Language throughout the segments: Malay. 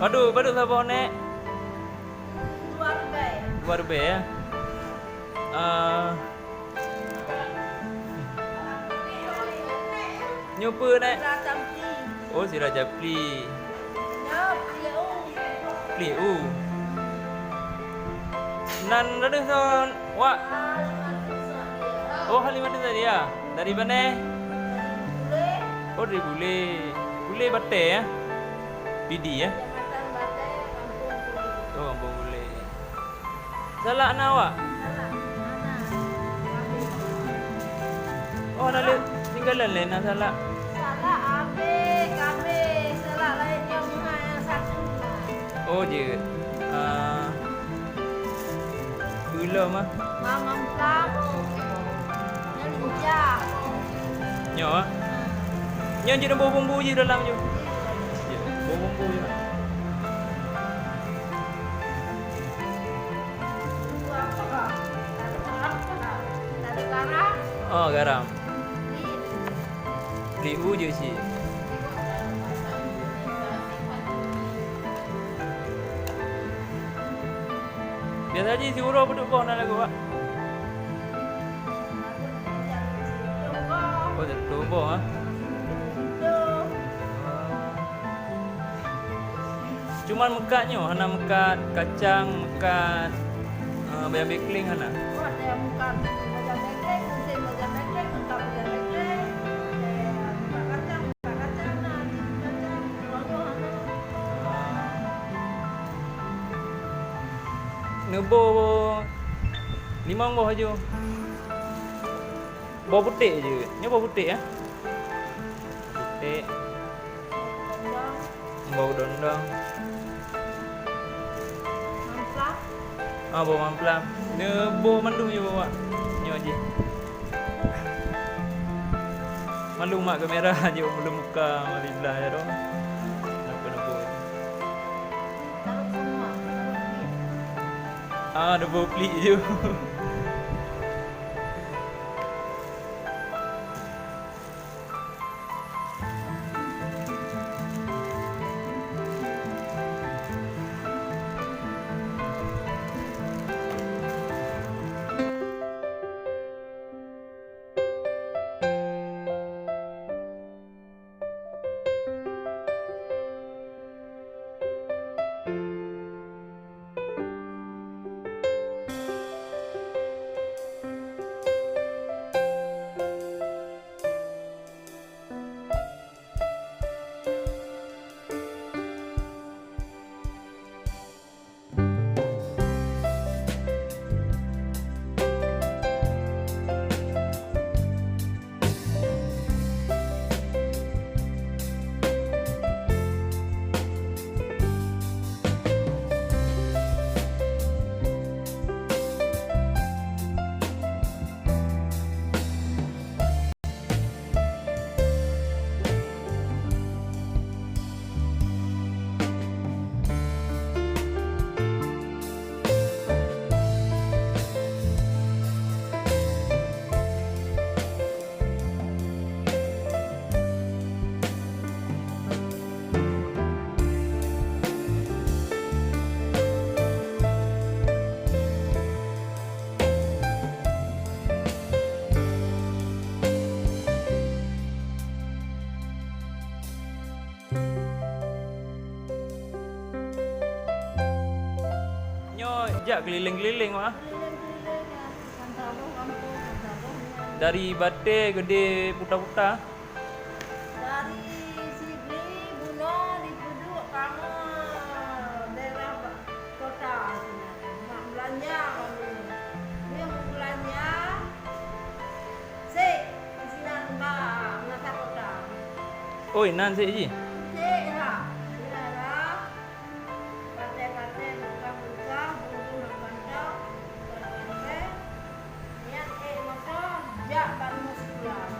Badut siapa nek? Dua lebih ya. Nyoba nek. Oh si Raja Pli. Pli Nan ada son. Wah. Oh Halimah tadi ya. Dari mana? Oh dari Bule. Bule Bate ya. PD ya. Oh Kampung Bule. Salah anak awak? Oh nak tinggalan lain nak salah. Salah kami salah lain yang satu. Oh je. Belum ah. Mama pulang. Yang hujah. Nyo ah. Nyo je ada bumbu je dalam je. Je, bumbu je. Ada garam. Oh garam. Liu je sih. Biasa aja si Uro duduk bawah nak lagu pak. Oh duduk bawah ah. Cuman mekatnya, hana mekat kacang, mekat bayam bekling hana. Oh ada yang bukan macam bekeng, musim macam bekeng, bukan macam bekeng. Bukan kacang, nanti kacang, telur Nebo 5 buah aja. Bawah putih je. Ni bawah putih ya. Putih. Bau dondong. Mamplah. Bau mamplam. Nebo mandu je bawa. Ni aja. Malu mak kamera je belum buka mari belah ya dong. Apa nebo. Taruh semua. Nebo pelik je. Jak keliling-keliling mak. Dari Bate gede putar-putar. Dari Sibli, Buno, di Puduk, kamu daerah kota sebenarnya. Mak belanja kamu. Dia mau belanja. Sik, di sini mbak menata kota. Oi, nan sik ji. Sik lah. Bila lah. Kate-kate buka-buka, bumbu nak bandar, kate. Niat motor, jak baru masuk pulang.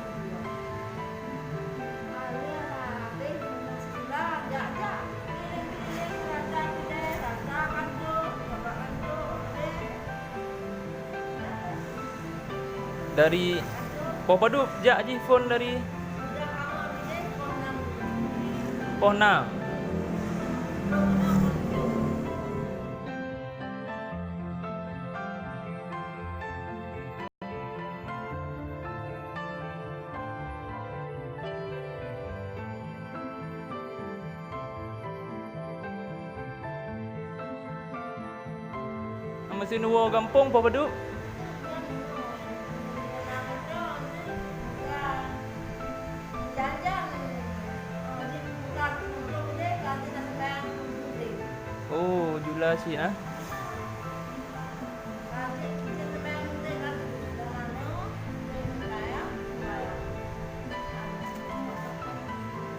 Dari Padu jak je phone dari Pohna. Masih nuwa kampung apa duk? Oh, jula sih ah.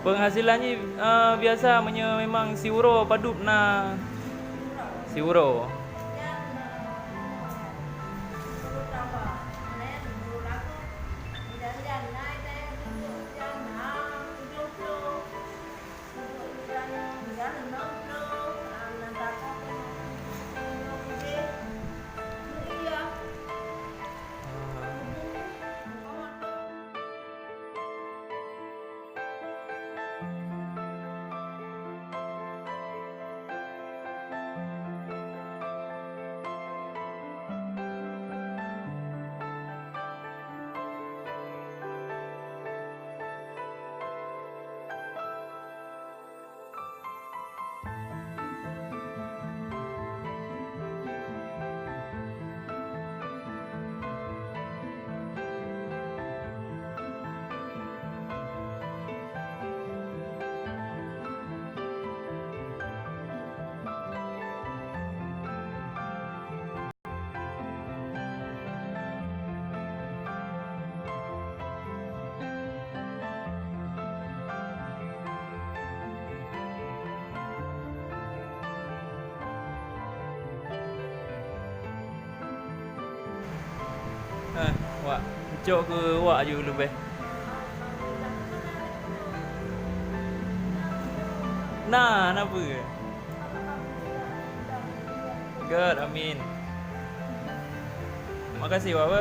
Penghasilannya biasa memang siuro padup na siuro. Wak, cok ke wak je lebih. Nah, kenapa? Good, amin. Makasih wak apa?